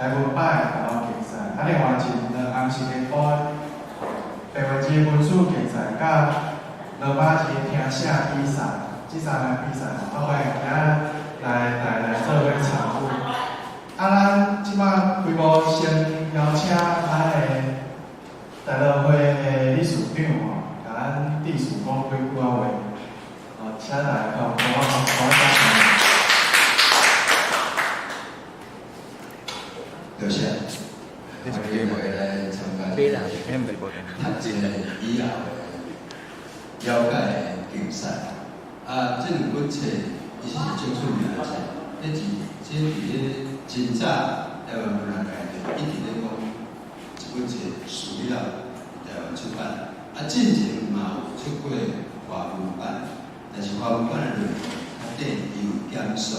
台湾版的卡拉竞赛，另外是2项是联播白话字文书竞赛，甲罗马字听写比赛，这3项比赛我欢迎今仔来做伙参与。咱即摆规模先邀请咱的大乐会的理事长甲咱致辞讲几句话。请大家帮我多谢，大家会来参加读经的以后的了解竞赛。这两本册伊是最出名的册，这伫咧真早台湾文学界一直咧讲，这本册需要台湾出版。进前嘛有出过华文版。但是华文版的内容，它底伊有减少。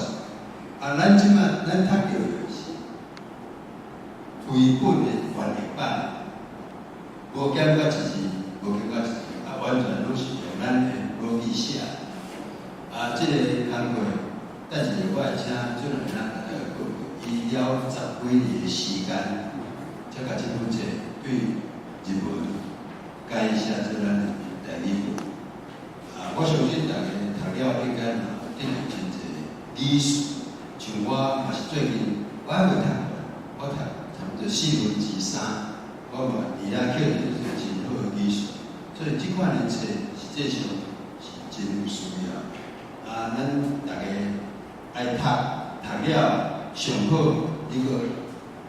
咱即摆咱读到的是绘本的翻译版，无减过一字，无减过一字，完全拢是用咱的母语写。这个工作，等一下我会请主任咱大家过，伊了10几年的时间，才甲这本册对日文改写做咱的第2本。我相信大家读了应该嘛得到真侪理数，像我嘛是最近我还未读过，我读差不多4分之3，我嘛伫遐捡到真好的理数，所以这款的册实际上是真有需要。咱大家爱读了上好，你个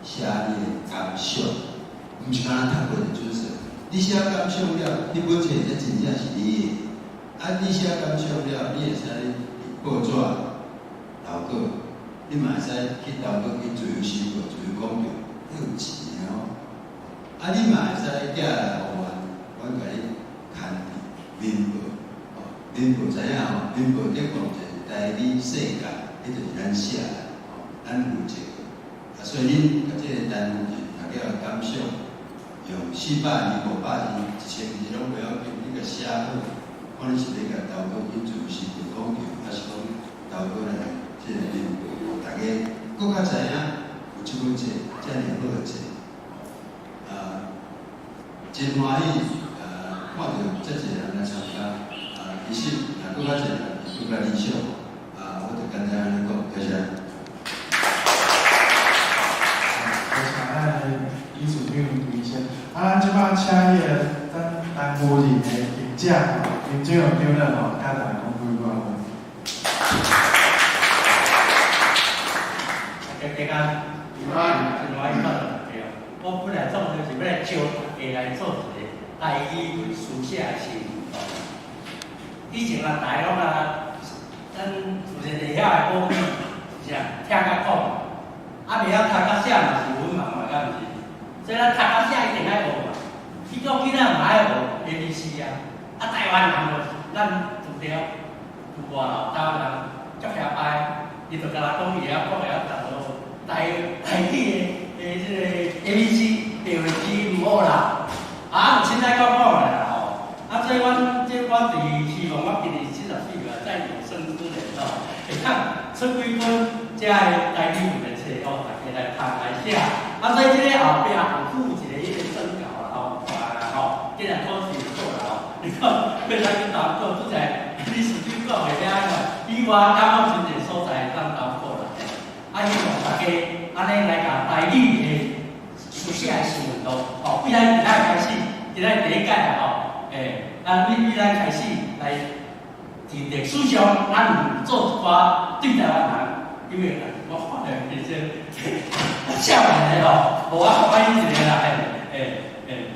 写你的感想，毋是干那读过就准是，你写感想了，你本册才真正是你的。你写感想了，你会使报纸、投稿，你嘛会使去投稿去自由书报、自由讲堂，迄有钱哦。你嘛会使寄来互阮甲你刊伫民报，民报知影吼，民报顶讲者台语世界，迄就是咱写的，咱负责。所以恁甲这个单位读了感想，用400字、500字、1000字拢袂要紧，你甲写好。可能是咧甲投稿去自由书报讲桥，还是讲投稿来即个民报，大家更较知影有即本册遮尔好个册，真欢喜看到遮济人来参加，其实更较济人更较理想，我就简单安尼讲，多谢。多谢咱理事长推荐。咱即摆请迄个咱单夫人的评价。林俊荣主任甲大家讲几句话。大家平安，真欢喜看到大家。我本来创就是要来招大家来做一个台语书写的新运动。以前大家拢咱有一个遐的母语是啊，听甲讲，袂晓读甲写嘛是文盲嘛，敢毋是？所以咱读甲写一定爱学嘛。去到囡仔嘛爱学 ABC 啊。台湾人咱除了有外头台湾人足遐歹，伊就甲咱讲伊晓讲会晓读咯，台语的即个 ABC 地位机毋好啦，有凊彩讲讲的啦吼。所以我希望我今年74岁再有生之年会当出几本遮个台语的册大家来读来写。所以即个后壁有附一个迄个证稿啦既然考试做啦你看，非常去投稿，拄才理事长讲的遐个，比我感觉真侪所在当投稿啦。希望大家安尼来甲台语的书写的新运动，比咱今仔开始，今仔第1届啦比咱开始来伫历史上，咱有做一寡对台湾人，因为我看到其实少年的无我欢迎一个啦，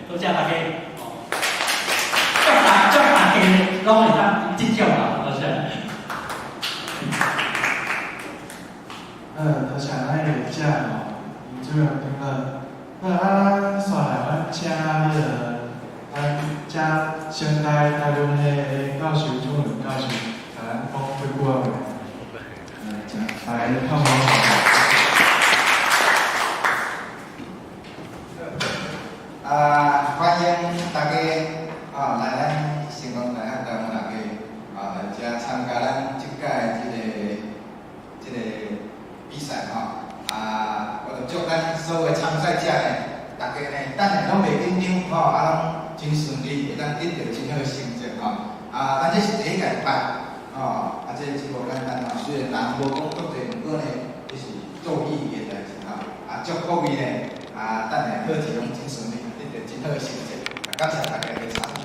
多谢大家。大家拢会当接受啦，多谢。多谢咱的记者林主任评论。咱续来，咱请迄个咱遮先台湾的教授主任教授，甲咱讲几句话。来，看我。欢迎大家来咱成功大学台湾大学来遮参加咱即届即个比赛我就祝咱所有参赛者呢，大家呢，等下拢袂紧张吼，啊拢真顺利，会当得到真好成绩吼。咱这是第一届办，啊，这真无简单吼。虽然人无讲多济，不过呢，这是做意义的代志吼。祝各位呢，等下考试拢真顺利，得到真好成绩。感谢大家的参与。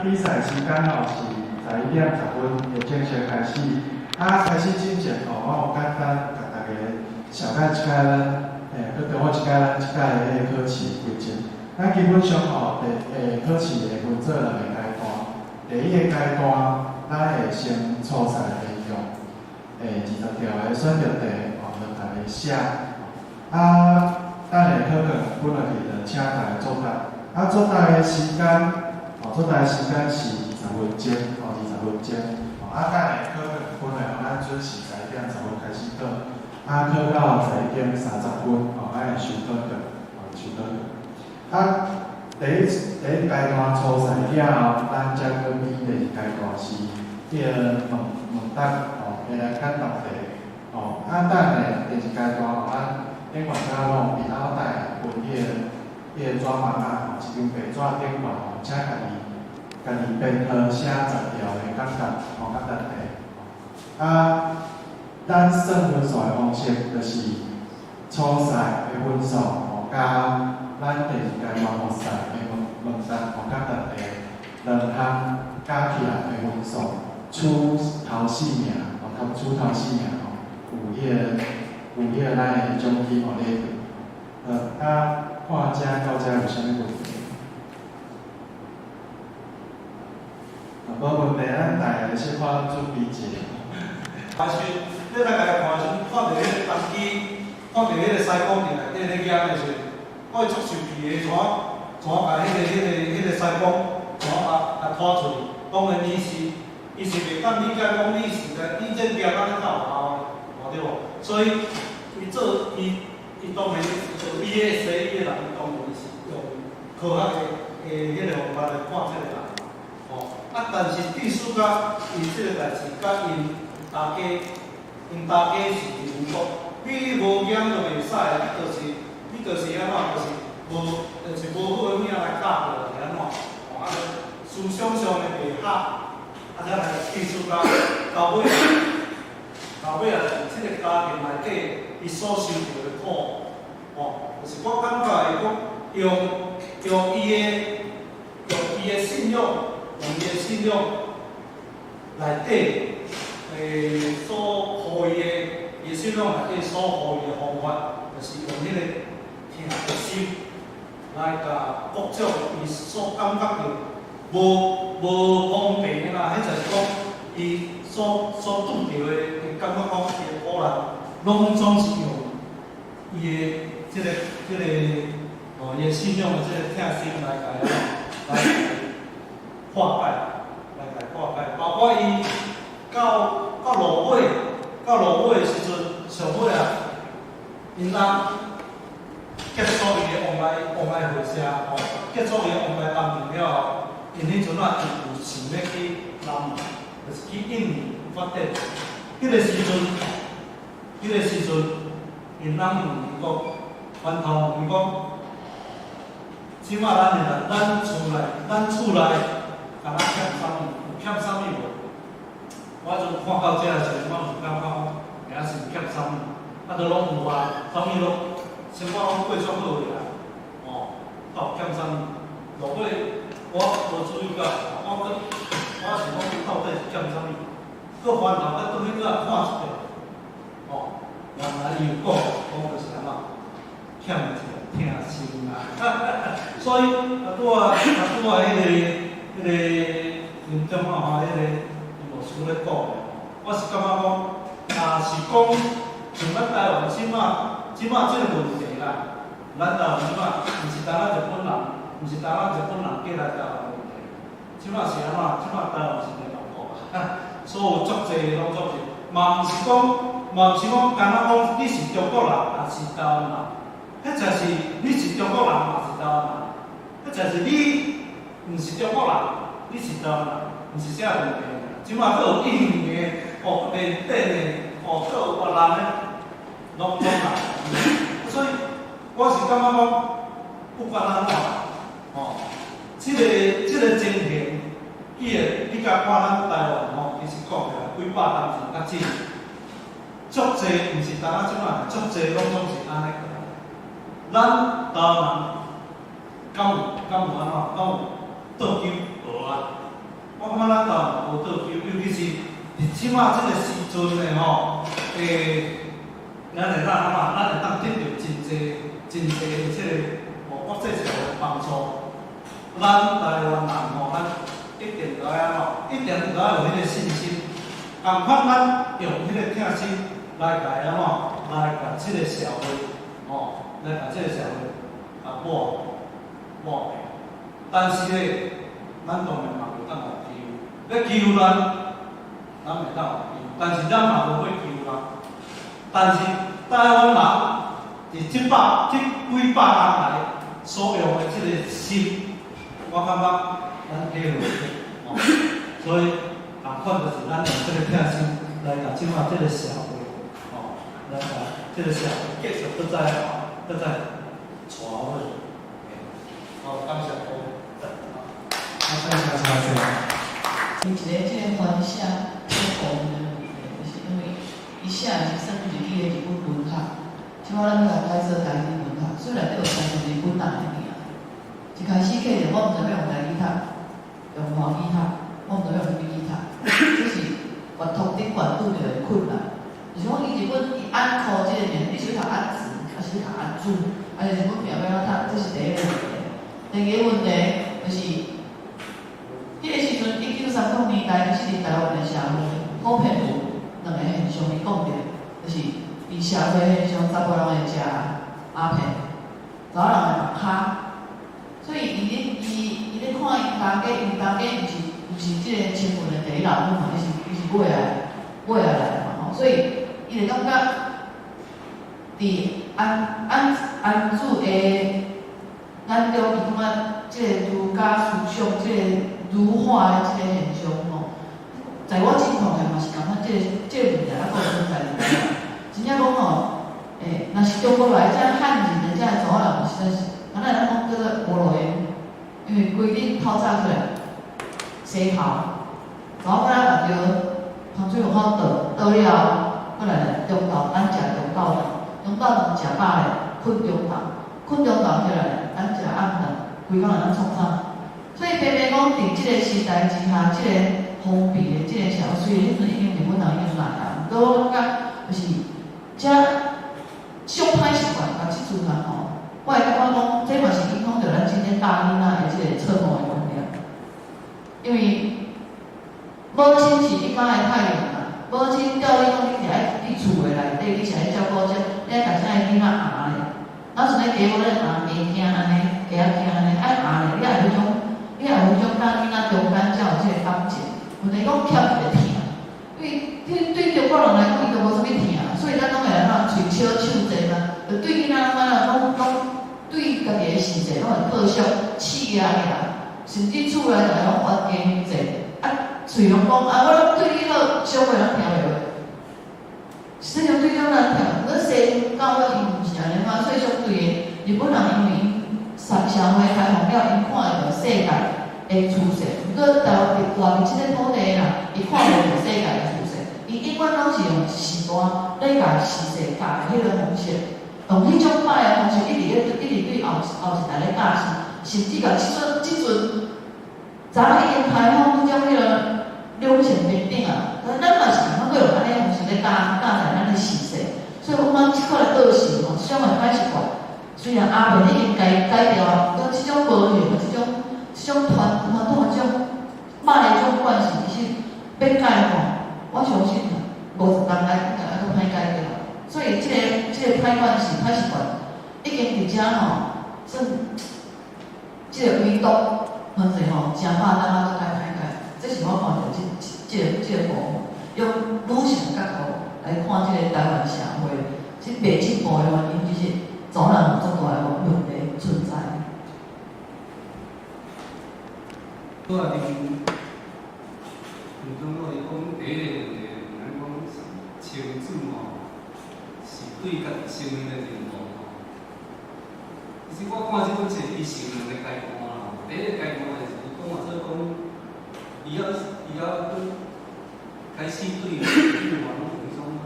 比赛时间是11点10分，会正式开始。开始之前我有简单甲大家小解一下去跟我一下咱即届的考试规则。咱基本上考试会分做2个阶段。第一个阶段，咱会先初赛会用20条的选择题，让大家写。等下考卷分落去，就请大家作答。作答的时间，作答的时间是20分钟，20分钟。等下考卷分落，咱准时11点10分开始考。考到11点30分，会收考卷，收考卷。第一阶段初赛了后，咱才去比第二阶段是问答，会来简答题。等下第二阶段，咱顶悬遮拢伫脑袋分迄个纸板一张白纸顶悬，请家己编号写10条的简答题。咱算分数的方式就是初赛的分数加咱第二阶段决赛的问答简答题2项加起来的分数，出头4名，出头4名有迄个咱的奖金互你得。看遮到遮有啥物问题？无问题，咱大家小可准备一下。但是，你来家看时，看到迄个单机，看到迄个西瓜伫内底咧验的时，我会足受气的，怎甲迄个西瓜，怎甲拖出去？当然伊是袂当理解讲你是在你这验啊，你哪有效，对无？所以伊当然就伊的生意的人，当然是用科学的迄个方法来看这个人，但是必须甲伊这个代志甲因大家是如果你无验就袂使，你就是安怎，就是无好的命来教着是安怎，思想上的袂合，才来必须甲到尾是这个家庭内底伊所受到的苦，就是我感觉会讲用伊的信仰，内底所互伊的信仰内底所互伊的方法，就是用迄个听的心来甲各种伊所感觉到无方便的啦，迄就是讲伊所拄着的，感觉讲伊的苦难，拢总是用伊的即个伊的信仰的即个听心来化解，包括伊到落尾的时阵，上尾因翁结束伊的往来会社，结束伊的往来当面了后，因迄阵有想要去南，就是去印尼发展。迄个时阵，因翁问伊讲，翻头问伊讲，即马咱厝内，敢若欠啥物？有欠啥物无？我就看到这个时阵，我就感觉讲，也是欠啥物，就拢有啊，啥物拢生活拢过足好个啦，有欠啥物？落尾我无注意到，我是讲到底是欠啥物？搁翻头再倒去再看一遍，原来伊有讲就是安怎欠一个听心啊，所以拄啊迄个林中迄个牧师咧讲的，我是感觉讲，若是讲像咱台湾即马即个问题啦，咱台湾即马毋是单日本人过来台湾问题，即马是安怎？即马台湾是联合国所有足济拢足济，嘛毋是讲干那讲你是中国人，也是台湾人，迄就是你是中国人，也是台湾人，迄就是你毋是中国人，你是台湾人，毋是啥问题。即马佫有印尼的，缅甸的，佫有越南的，拢来，毋是我是感觉讲，不管安怎，这个情形，你甲看咱台湾其实讲起来，几百年前较早，足侪毋是单仔即摆，足侪拢总是安尼。咱台湾人敢有安怎？敢有倒球无啊？我感觉咱台湾无倒球，尤其是伫即摆即个时阵的咱会当得到真侪的即个国际上的帮助。咱台湾人咱一定要一定要有迄个信心。共款咱用迄个疼心来甲来甲即个社会，来甲即个社会抹平。但是咧，咱当然嘛袂当来欺负，要欺负咱袂当来欺负，但是咱嘛无要欺负人。但是台湾人伫几百年来所用的即个心，我感觉咱体会所以共款就是咱用即个疼心来甲即摆即个社会，来甲即个社会继续搁再带好去。好，感谢各位。非常谢谢。有一个即个分享，互我们的问题，就是因为伊写的是算日语的日本文学，即摆咱来改做台语文学，虽然都有32本人的名，一开始起着我毋知要用台语读，用华语读，我毋知要用闽语读，这是阅读顶悬拄着的困难。就是讲伊日本伊按考即个名，你是要读按字，还是要读按字？啊，日本名要怎读？这是第一个问题。第二个问题就是，迄个时阵1930年代，其实台湾的社会普遍有两个现象，伊讲着，就是伫社会现象，查甫人会食鸦片，查某人会绑脚，所以伊咧看因大家毋是即个新闻的第一人物嘛，伊是买来嘛，所以伊就感觉伫安住的眼中，伊感觉即个儒家思想，即个儒化的即个现象在我情况下嘛是感觉即个问题还佫有存在伫台湾。真正讲若是中国来遮汉人的遮查某人，实在是，咱讲叫做无路用，因为规日透早出来洗头，查某仔目睭香水用好倒了，过来中昼咱食中昼饭食饱咧，困中昼起来，咱食暗饭，规工咱创啥？所以偏偏讲伫即个时代之下，即个封闭的即个社会，虽然迄阵已经日本人已经来啊，毋过我感觉就是遮上歹习惯，甲即阵啊我会感觉讲，这嘛是影响着咱今天大囡仔的即个错误的观念，因为母亲是一家的太阳嘛，母亲叫你讲你是爱伫厝的内底，你是爱照顾遮，你爱家啥的囡仔养咧，咱像咧家母咧养袂惊安尼，家惊安尼爱养咧，你也有迄种当囡仔中间才有即个感情，问题讲欠伊个疼，因为对中国人来讲，伊都无啥物疼，所以咱拢会来喙笑手济嘛，就对囡仔拢对家己的事情拢会特笑气压起来，甚至厝内头拢冤家伤济，嘴拢讲我对你好，小妹人听袂落。实际上对种人听，咱西方教育因毋是安尼嘛，所以相对的日本人因为因社会开放了，因看会到世界的趋势。毋过台湾活伫即个土地啦，伊看袂到世界的趋势，伊永远拢是用时代咧甲时势教的迄个方式，用迄种摆的方式一直对后一代咧教甚至甲即阵早已经开放迄种迄个两性平等啊，但咱嘛是通过用安尼方式咧教在咱的时势，所以我感觉即款的倒是这种的歹习惯，虽然阿妹已经改掉啊，但即种无用的即种传统的即种歹的种惯性，其实要改我相信50年来应该还佫歹改掉。所以即个歹惯性、歹习惯，已经伫遮算即个运动，反正真歹，咱啊佫歹改。这是我看到即个部分，用女性角度来看即个台湾社会，即袂进步的原因就是查某人有足大的问题存在。我啊，伫中国伊讲第一个问题，咱讲清楚是对家己生命的任务其实我看这本册，伊是两个阶段啦。第一个阶段就是伊讲话做讲，伊要开始对网络迄种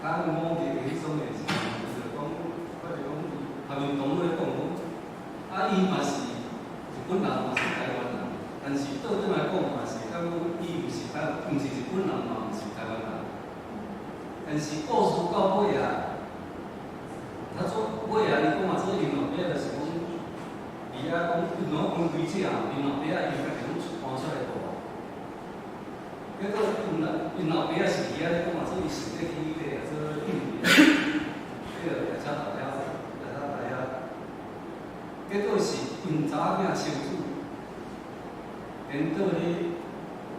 甲某个迄种的，就是讲，或者讲他们同咧讲讲，伊嘛是日本人，嘛是台湾人，但是倒转来讲嘛是讲伊毋是日本人嘛，毋是台湾人。但是故事到尾啊，他做尾啊，伊讲嘛做因后壁就是讲，伊啊讲，因为讲开车啊，因后壁伊家己拢搬出来住。结果因后壁是伊啊讲嘛做伊是咧去咧做印尼，迄个夜车大遐，结果是因查某囝亲子，连倒咧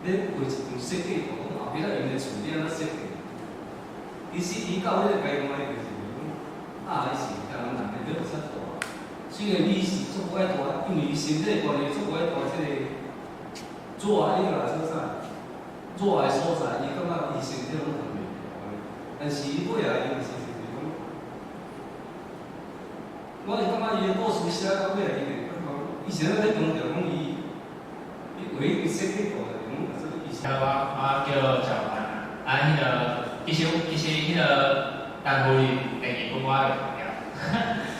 画一张设计图，讲后壁因的厝边仔设计。伊到迄个阶段就是讲，伊是台湾人，你不出大。虽然伊是做不爱大，因为伊身体关系做不爱大，即个热迄个来说啥，热的所在，伊感觉伊身体拢通袂了。但是伊尾啊，伊就是讲，我是感觉伊的故事写到尾啊，伊是咧强调讲伊为伊设计图的，讲说伊是。我叫小凡啊，迄个。其实迄个单位第二本我就看了，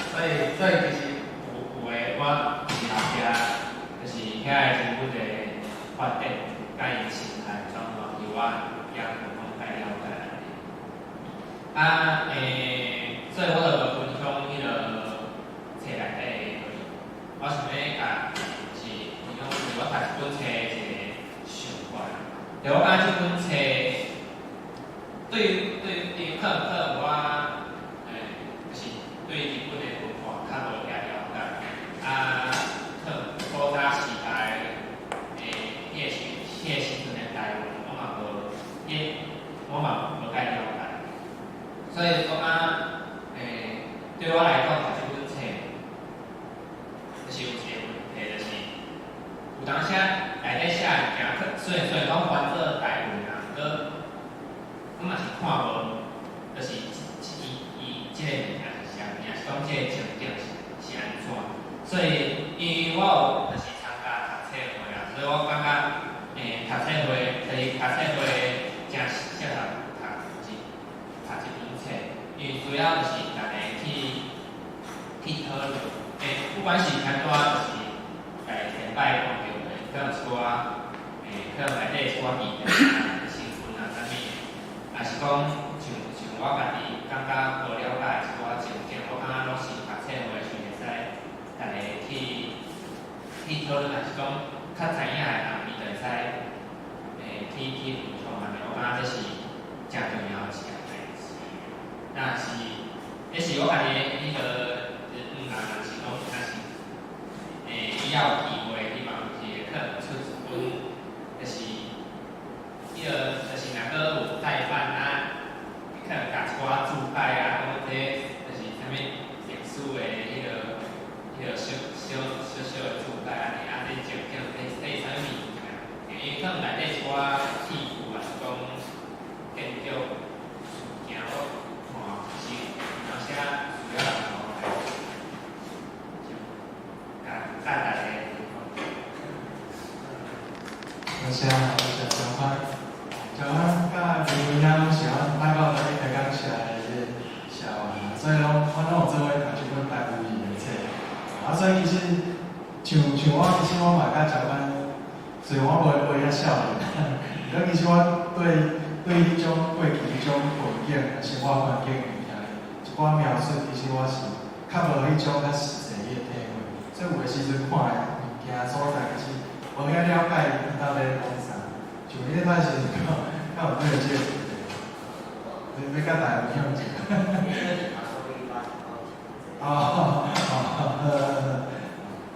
所以其实有诶我是后壁就是遐个日本诶发展，甲伊生态状况，是我也有讲介了解啊，所以我就分享迄个册内底诶，我想要甲就是分享我读这本册一个想法，就我感觉这本册。对，可能我就是对日本的文化较无遐了解，可能古早时代迄个时阵的台湾，我嘛无介了解，所以讲对我来讲，读这本册，就是有一个问题，就是有当时内底写物件，虽然讲翻做台文啊，我嘛是看无，就是伊即个物件是啥物，是讲即个情景是安怎，所以因为我有就是参加读册会啊，所以我感觉读册会，就是读册会真适合读这本册，因为主要就是大家去讨论，不管是看多就是前摆看到的，可能是我可能内底是我记得新闻啊啥物。也是讲，像我家己感觉无了解，是我情境，我感觉拢是读册会是会使大家去讨论，也是讲较知影的人，伊就会使去分享安尼，我感觉这是真重要的一件代志。那是，这是我家己迄个人是讲，但是以后有机会，希望是可能出一本，就是迄个就是若个有再版啊，可能甲一寡注解啊，讲这就是啥物历史的迄个小的注解安尼，这情景这啥物物件，因为可能内底一寡器具啊，是讲建筑事件我看是有些需要大家我先好小小番，小番甲刘英是阮拜到第一个讲写的写完啦，所以拢我拢有做伙读这本台语的册，所以其实像我其实我嘛甲小番，虽然我袂遐少年，但其实我对迄种过去迄种环境、生活环境物件，一寡描述，其实我是较无迄种较实际的体会，所以有的时阵看的物件所在，其实无遐了解伊到底讲啥。像迄摆是较有对这个，要甲大家分享一下。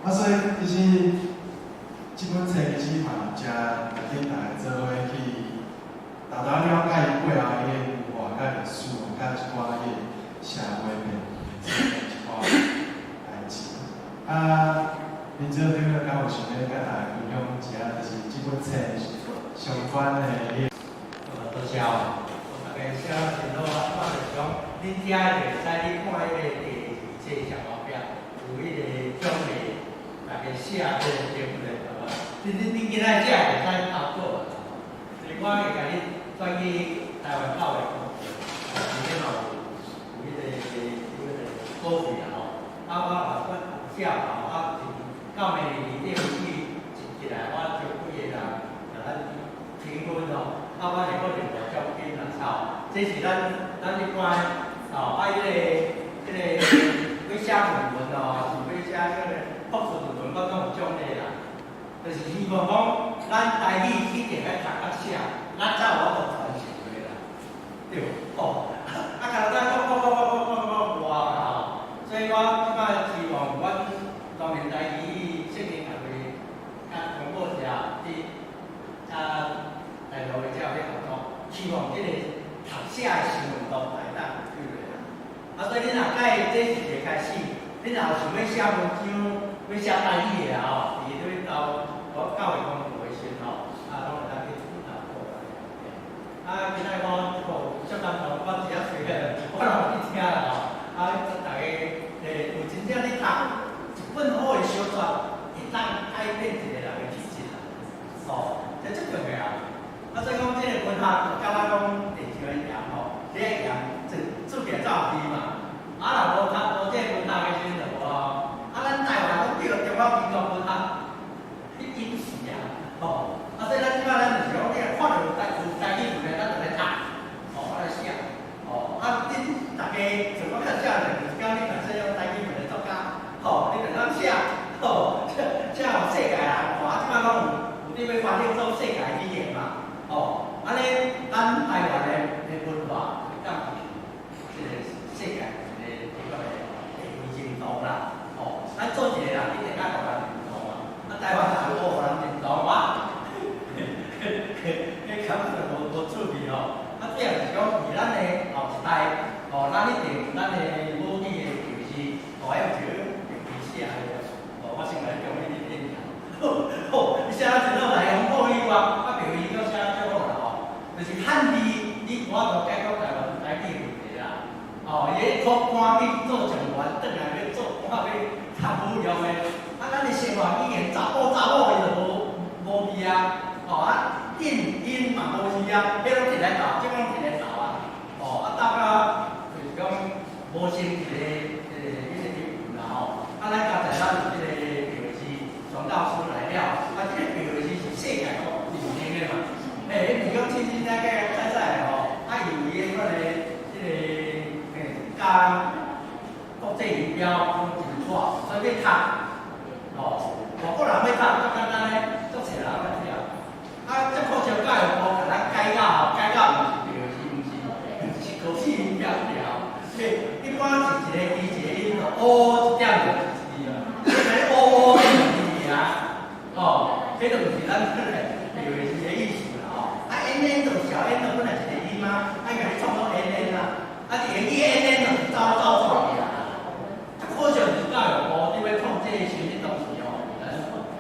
所以其实这本册其实嘛，真跟大家做伙去，大家了解伊背后迄个文化、甲历史、甲一寡迄个社会面一寡代志。林志顶个敢有想要甲大家分享一下，就是这本册相关的。多谢哦，大家写前头我就是讲，恁遮会使你看迄个第二册小毛表，有迄个奖励，大家写这个节目的好啊。你今仔只会使投稿啊，所以我会甲你转去台湾教育局，里面嘛有迄个股费啊吼，我写好到明年年底为止一来，我就几个人甲咱评分哦，我会可能无奖金啦，操，这是咱一般哦，迄个要写论文哦，是要写迄个博士论文，我拢有奖励啦。就是希望讲，咱台语一定要读较写，咱才有法度传承落啦，对无？哦，甲咱我啦，所以我即摆希望阮当年台语圣经学会甲广播社大陆的遮有咧合作，希望即个读写的新闻都来当对落啦。所以你若改这是一个开始，你若有想要写文章，要写台语的吼，伫咧到教育公司先吼，拢会当去投稿啦。今仔我小感动，我只要随个，我拢去听啦吼。大家有真正咧读一本好的小说，会当改变一个人的体质啦。哦，这最重要。所以讲，这个文学甲我讲地球的盐吼，你个盐做起来才有味嘛。若无这个文学的时阵就无咯。咱台湾讲叫中华民国文学。你隐士啊，所以咱即摆咱就是讲，你若看到有台语文的，咱就来读，来写，恁大家像我较少年，就是讲你若说用台语文的作家，你就当写，写互世界人看，即摆拢有啲要发展做世界语言嘛，安尼咱台湾的文化会当即个世界的地方的认同啦，咱做一个人一定要互人。台湾人无人认同我，迄感觉无趣味哦。主要是讲以咱的后一代，咱一定咱的母语的教师，要有一个历史啊，我先来讲你点点。你写啊真好来，用母语我标语搁写足好啦就是汉字，你我着解决台湾台语问题啦。伊靠赶去做状元，转来要做赶要读武用的。咱的生活语言查某伊就无味啊，音嘛无味啊，迄拢直来斗，即拢直来斗啊，大家就是讲无成一个语文啦吼，咱刚才咱有即个标示传教书来了，即个标示是世界各地认的嘛，你讲真真正假实在吼，伊有伊个即个加国际语标拢真错，所以要读。外国人要读足简单嘞，足侪人要听。这科学教育部甲咱改到毋是标示，毋是国际语标条。一般是一个字一个音，一点就字啊。你看乌就是啊，这就毋是咱标示的意思啦。n 就小 n 就本来是个音嘛，甲你创作 n 啦，是个 n 就是走创意啦。科学教育部你要创这些新的东西有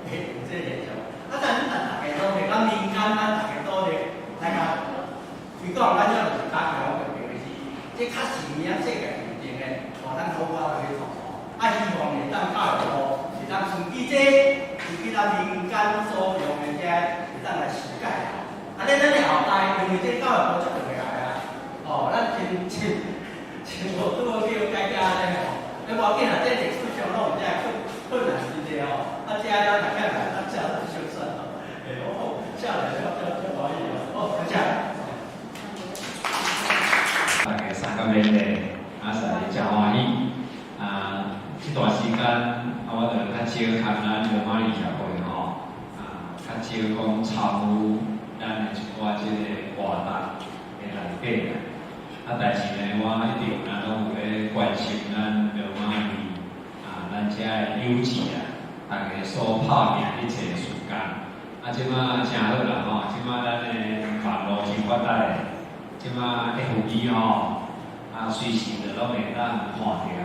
这个现象。咱大家都是，咱民间咱大家都是，大家推广咱要是加强个标示，这较是世界认定的，咱国家来做。希望会当教育部是当顺其这，顺其咱民间所用的这，会当来实改。咱的后代，因为这教育部出来啊，咱真无拄好叫改革咧无要紧啊，这历史上拢有这困难是的这咱大家来，咱下来修正下来就可以了。这样。大概3个月咧，实在真欢喜。这段时间我就较少看咱罗马尼协会较少讲参与咱的一寡即个活动的内底但是呢，我一直拢有咧关心咱罗马尼咱遮的友谊大家所拍拼一切时间。即马真好啦即马咱的网络真发达的，即马 FB 随时就拢会当看到咧。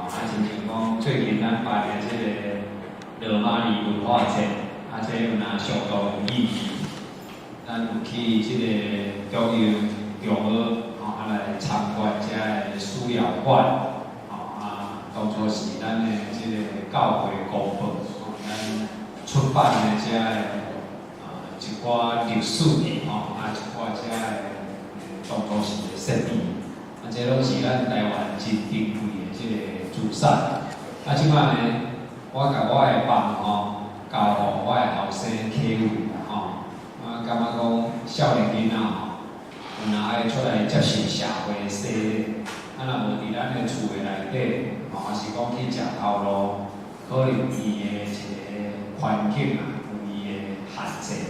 亲像讲最近咱办的即个罗马尼文化节，这有相当有意义。咱有去即个中央中学来参观遮个史料馆，当初是咱的即个教会公报，咱出版的遮一寡历史的一寡遮当初是的设定，这拢是咱台湾真珍贵的即个资产。即摆呢，我甲我的房交互我的后生启慧我感觉讲少年囡仔有若爱出来接受社会的洗礼，若无伫咱的厝的内底还是讲去食头路，可能伊的一个环境有伊的限制。